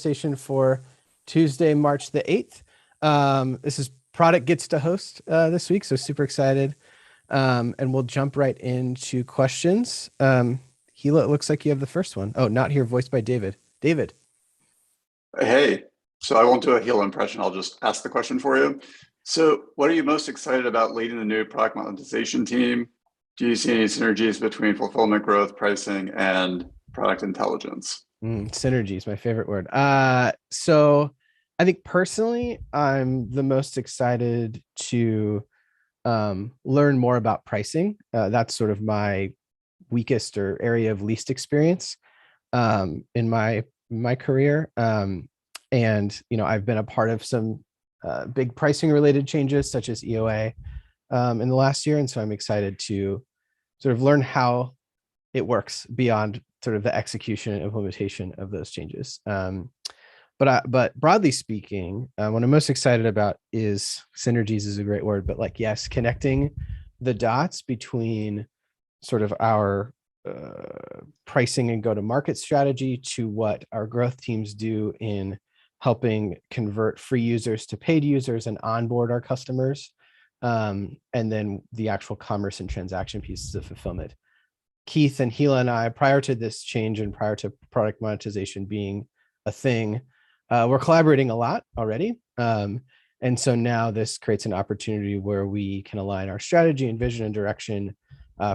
Conversation for Tuesday, March the 8th. This is Product gets to host this week, so super excited. And we'll jump right into questions. Gila, it looks like you have the first one. Oh, not here, voiced by David. David. Hey, so I won't do a Gila impression. I'll just ask the question for you. So what are you most excited about leading the new product monetization team? Do you see any synergies between fulfillment growth, pricing, and product intelligence? Synergy is my favorite word. So I think personally, I'm the most excited to learn more about pricing. That's sort of my weakest or area of least experience in my career. And I've been a part of some big pricing related changes such as EOA in the last year, and so I'm excited to sort of learn how it works beyond sort of the execution and implementation of those changes. But broadly speaking, what I'm most excited about is synergies is a great word, but yes, connecting the dots between sort of our pricing and go-to-market strategy to what our growth teams do in helping convert free users to paid users and onboard our customers. And then the actual commerce and transaction pieces of fulfillment. Keith and Gila and I, prior to this change and prior to product monetization being a thing, we're collaborating a lot already. And so now this creates an opportunity where we can align our strategy and vision and direction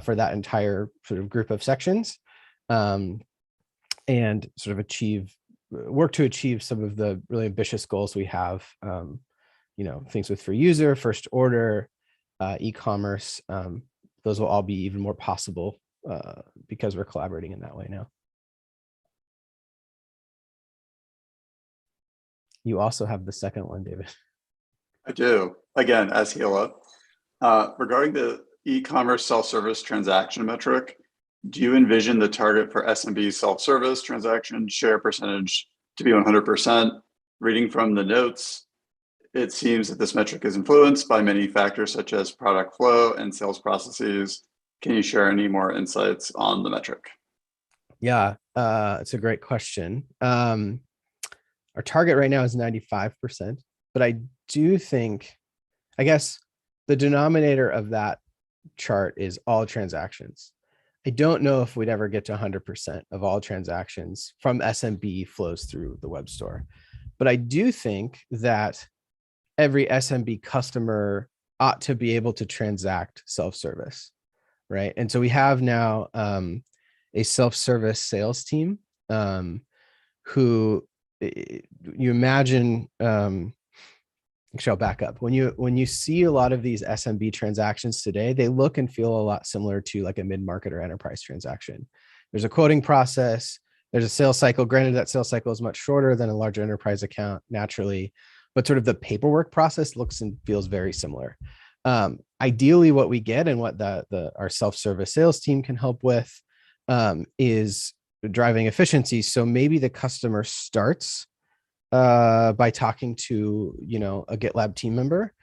for that entire sort of group of sections, and sort of work to achieve some of the really ambitious goals we have. Things with free user, first order, e-commerce. Those will all be even more possible because we're collaborating in that way now. You also have the second one, David. I do. Again, as Gila. Regarding the e-commerce self-service transaction metric, do you envision the target for SMB self-service transaction share percentage to be 100%? Reading from the notes, it seems that this metric is influenced by many factors such as product flow and sales processes. Can you share any more insights on the metric? Yeah, it's a great question. Our target right now is 95%, but I do think, I guess the denominator of that chart is all transactions. I don't know if we'd ever get to 100% of all transactions from SMB flows through the web store, but I do think that every SMB customer ought to be able to transact self-service, right? And so we have now a self-service sales team who you imagine. Actually, I'll back up. When you see a lot of these SMB transactions today, they look and feel a lot similar to like a mid-market or enterprise transaction. There's a quoting process. There's a sales cycle. Granted, that sales cycle is much shorter than a larger enterprise account naturally, but sort of the paperwork process looks and feels very similar. Ideally, what we get and what our self-service sales team can help with is driving efficiency. So maybe the customer starts by talking to a GitLab team member.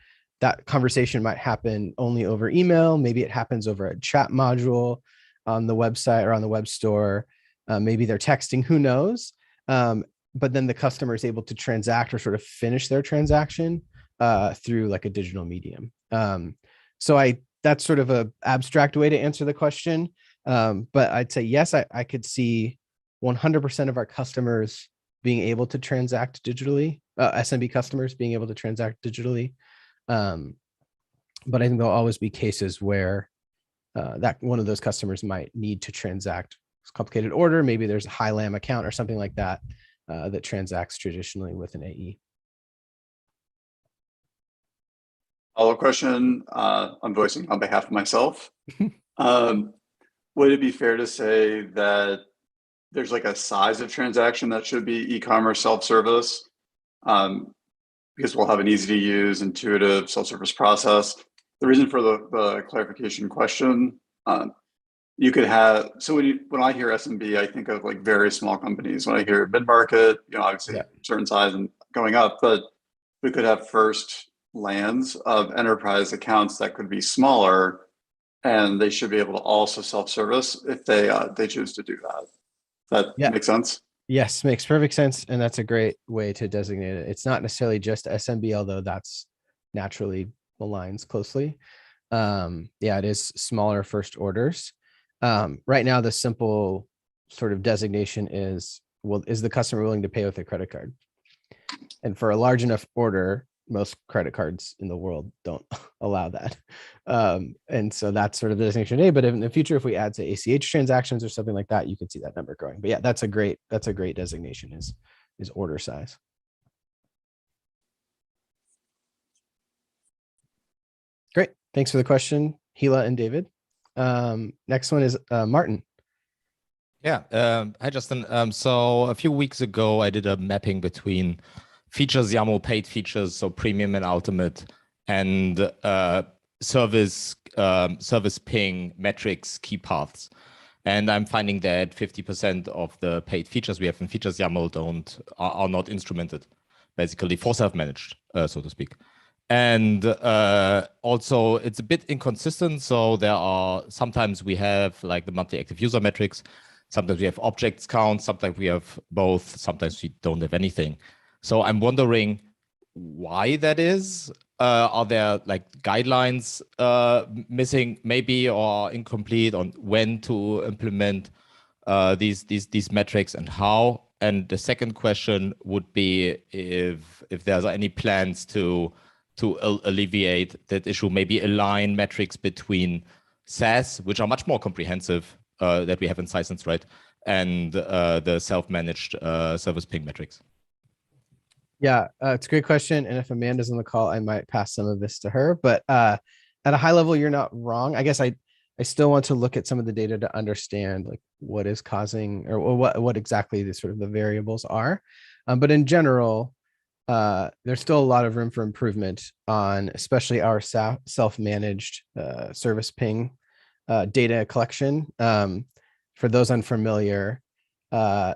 That conversation might happen only over email. Maybe it happens over a chat module on the website or on the web store. Maybe they're texting, who knows? But then the customer is able to transact or sort of finish their transaction through like a digital medium. So that's sort of a abstract way to answer the question. But I'd say, yes, I could see 100% of our customers being able to transact digitally, SMB customers being able to transact digitally. But I think there'll always be cases where that one of those customers might need to transact a complicated order. Maybe there's a high lam account or something like that that transacts traditionally with an AE. Follow-up question, I'm voicing on behalf of myself. Would it be fair to say that there's like a size of transaction that should be e-commerce self-service? Because we'll have an easy to use, intuitive self-service process. The reason for the clarification question, you could have, so when I hear SMB, I think of like very small companies. When I hear mid-market, obviously certain size and going up, but we could have first lands of enterprise accounts that could be smaller, and they should be able to also self-service if they choose to do that. That makes sense? Yes, makes perfect sense. And that's a great way to designate it. It's not necessarily just SMB, although that's naturally aligns closely. Yeah, it is smaller first orders. Right now, the simple sort of designation is, well, is the customer willing to pay with a credit card? And for a large enough order, most credit cards in the world don't allow that. And so that's sort of the designation A, but in the future, if we add to ACH transactions or something like that, you can see that number growing. But yeah, that's a great designation is order size. Great. Thanks for the question, Gila and David. Next one is Martin. Yeah. Hi, Justin. So a few weeks ago, I did a mapping between features YAML, paid features, so premium and ultimate, and service ping metrics key paths. And I'm finding that 50% of the paid features we have in features YAML are not instrumented, basically for self-managed, so to speak. And also it's a bit inconsistent. So there are, sometimes we have like the monthly active user metrics, sometimes we have objects count, sometimes we have both, sometimes we don't have anything. So I'm wondering why that is. Are there like guidelines missing maybe, or incomplete on when to implement these metrics and how? And the second question would be if there's any plans to alleviate that issue, maybe align metrics between SaaS, which are much more comprehensive that we have in Sisense, right? And the self-managed service ping metrics. Yeah, it's a great question. And if Amanda's on the call, I might pass some of this to her. But at a high level, you're not wrong. I guess I still want to look at some of the data to understand like what is causing, or what exactly the sort of the variables are. But in general, there's still a lot of room for improvement on especially our self-managed service ping data collection. For those unfamiliar,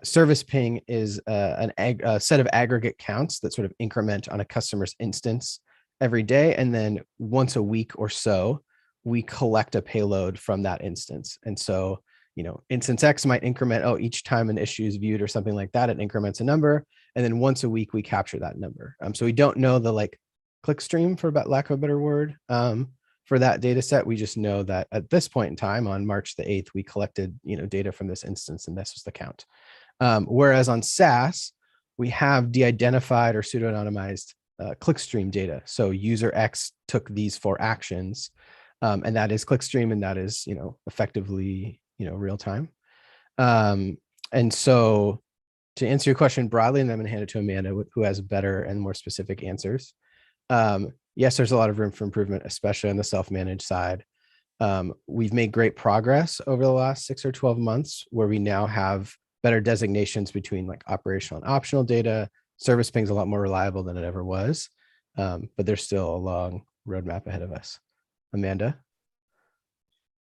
service ping is a set of aggregate counts that sort of increment on a customer's instance every day. And then once a week or so, we collect a payload from that instance. And so, instance X might increment, each time an issue is viewed or something like that, it increments a number. And then once a week, we capture that number. So we don't know the like click stream, for lack of a better word, for that data set. We just know that at this point in time, on March the 8th, we collected, data from this instance, and this was the count. Whereas on SaaS, we have de-identified or pseudo-anonymized clickstream data. So user X took these 4 actions, and that is clickstream, and that is, effectively, real time. And so to answer your question broadly, and I'm going to hand it to Amanda, who has better and more specific answers. Yes, there's a lot of room for improvement, especially on the self-managed side. We've made great progress over the last 6 or 12 months, where we now have better designations between like operational and optional data. Service ping is a lot more reliable than it ever was, but there's still a long roadmap ahead of us. Amanda?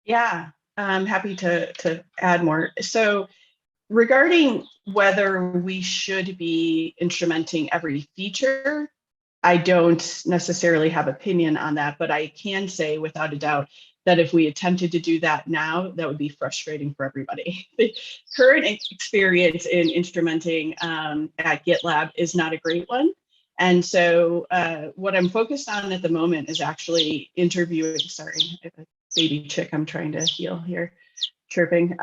Yeah, I'm happy to add more. So regarding whether we should be instrumenting every feature, I don't necessarily have opinion on that, but I can say without a doubt that if we attempted to do that now, that would be frustrating for everybody. The current experience in instrumenting at GitLab is not a great one. And so what I'm focused on at the moment is actually interviewing, sorry, I have a baby chick I'm trying to heal here, chirping.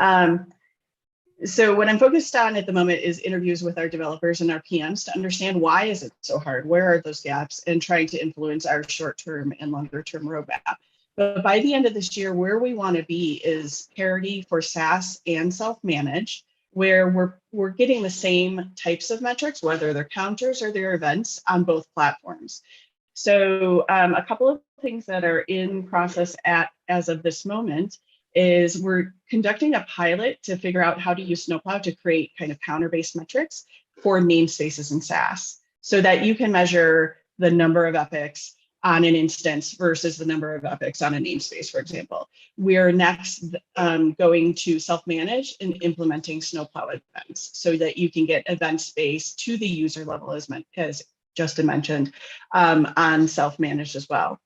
So what I'm focused on at the moment is interviews with our developers and our PMs to understand why is it so hard, where are those gaps, and trying to influence our short-term and longer-term roadmap. But by the end of this year, where we want to be is parity for SaaS and self-managed, where we're getting the same types of metrics, whether they're counters or they're events, on both platforms. So a couple of things that are in process as of this moment is we're conducting a pilot to figure out how to use Snowplow to create kind of counter-based metrics for namespaces in SaaS, so that you can measure the number of epochs on an instance versus the number of epochs on a namespace, for example. We're next going to self-manage and implementing Snowplow events so that you can get event space to the user level, as Justin mentioned, on self-managed as well.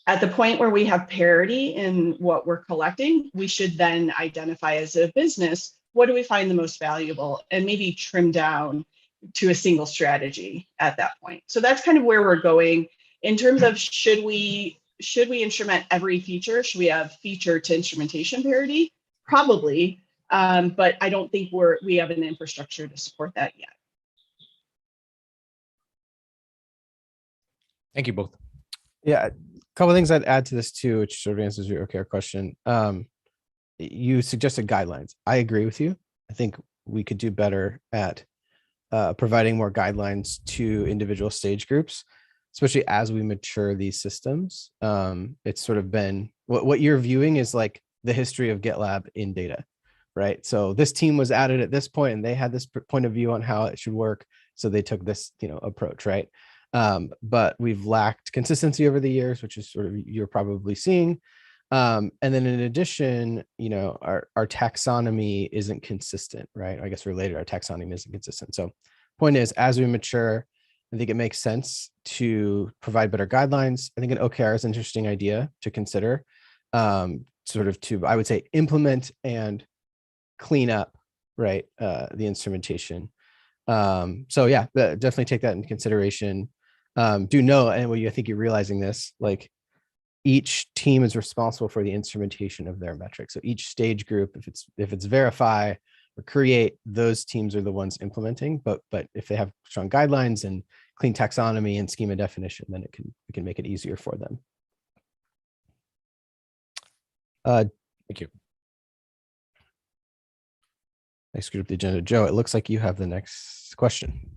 At the point where we have parity in what we're collecting, we should then identify as a business what do we find the most valuable, and maybe trim down to a single strategy at that point. So that's kind of where we're going in terms of should we instrument every feature? Should we have feature to instrumentation parity? Probably, but I don't think we have an infrastructure to support that yet. Thank you both. Yeah, a couple of things I'd add to this too, which sort of answers your OKR question. You suggested guidelines. I agree with you. I think we could do better at providing more guidelines to individual stage groups, especially as we mature these systems. It's sort of been what you're viewing is like the history of GitLab in data, right? So this team was added at this point and they had this point of view on how it should work. So they took this, approach, right? But we've lacked consistency over the years, which is sort of you're probably seeing. And then in addition, our taxonomy isn't consistent, right? I guess related, our taxonomy isn't consistent. So point is, as we mature, I think it makes sense to provide better guidelines. I think an OKR is an interesting idea to consider, sort of to, I would say, implement and clean up, right, the instrumentation. So yeah, definitely take that into consideration. Do know, and I think you're realizing this, like each team is responsible for the instrumentation of their metrics. So each stage group, if it's verify or create, those teams are the ones implementing. But if they have strong guidelines and clean taxonomy and schema definition, then it can make it easier for them. Thank you. Next group, the agenda. Joe, it looks like you have the next question.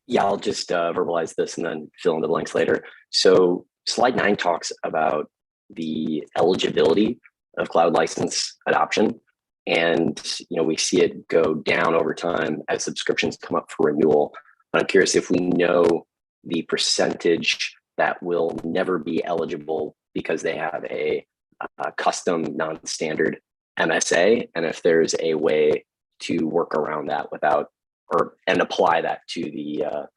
Yeah, I'll just verbalize this and then fill in the blanks later. So slide 9 talks about the eligibility of cloud license adoption. And, we see it go down over time as subscriptions come up for renewal. But I'm curious if we know the percentage that will never be eligible because they have a custom non-standard MSA, and if there's a way to work around that and apply that to the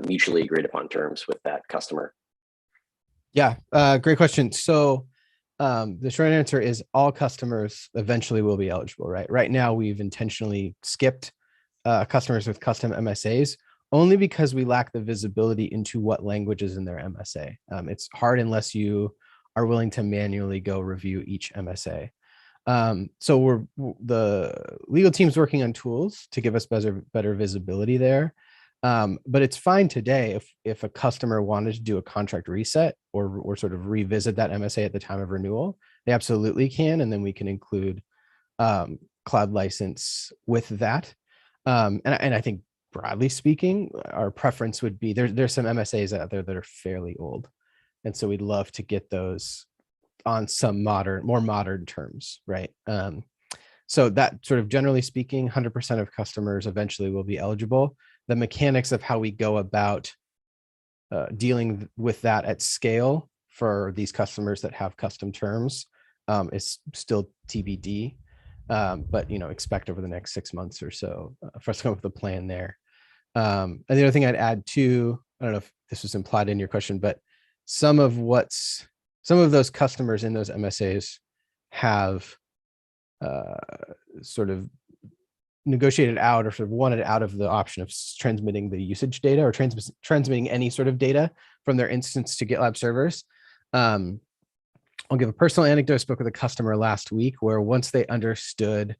mutually agreed upon terms with that customer. Yeah, great question. So the short answer is all customers eventually will be eligible, right? Right now, we've intentionally skipped customers with custom MSAs only because we lack the visibility into what language is in their MSA. It's hard unless you are willing to manually go review each MSA. So the legal team's working on tools to give us better visibility there. But it's fine today if a customer wanted to do a contract reset or sort of revisit that MSA at the time of renewal, they absolutely can. And then we can include cloud license with that. And I think broadly speaking, our preference would be there's some MSAs out there that are fairly old. And so we'd love to get those on some more modern terms, right? So that sort of generally speaking, 100% of customers eventually will be eligible. The mechanics of how we go about dealing with that at scale for these customers that have custom terms is still TBD, but expect over the next 6 months or so for us to come up with a plan there. And the other thing I'd add too, I don't know if this was implied in your question, but some of those customers in those MSAs have sort of negotiated out or sort of wanted out of the option of transmitting the usage data or transmitting any sort of data from their instance to GitLab servers. I'll give a personal anecdote. I spoke with a customer last week where once they understood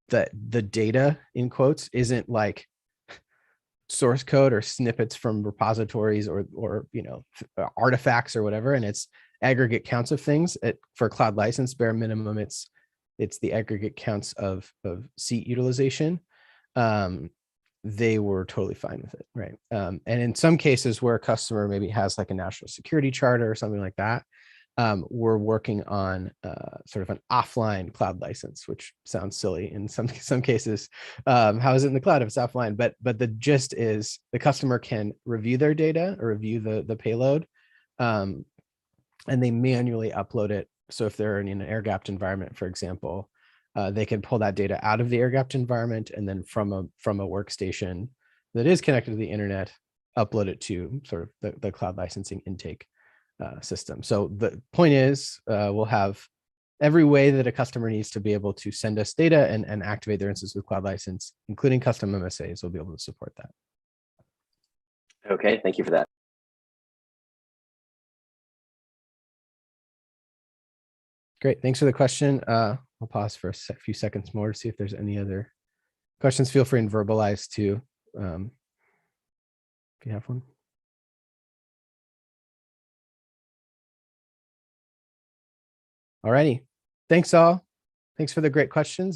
that the data in quotes isn't like source code or snippets from repositories or artifacts or whatever, and it's aggregate counts of things. For cloud license, bare minimum, it's the aggregate counts of seat utilization. They were totally fine with it, right? And in some cases where a customer maybe has like a national security charter or something like that, we're working on sort of an offline cloud license, which sounds silly in some cases. How is it in the cloud if it's offline? But the gist is the customer can review their data or review the payload, and they manually upload it. So if they're in an air-gapped environment, for example, they can pull that data out of the air-gapped environment and then from a workstation that is connected to the internet, upload it to sort of the cloud licensing intake system. So the point is, we'll have every way that a customer needs to be able to send us data and activate their instance with Cloud License, including custom MSAs, will be able to support that. Okay, thank you for that. Great, thanks for the question. I'll pause for a few seconds more to see if there's any other questions. Feel free and verbalize too, if you have one. All righty, thanks all. Thanks for the great questions.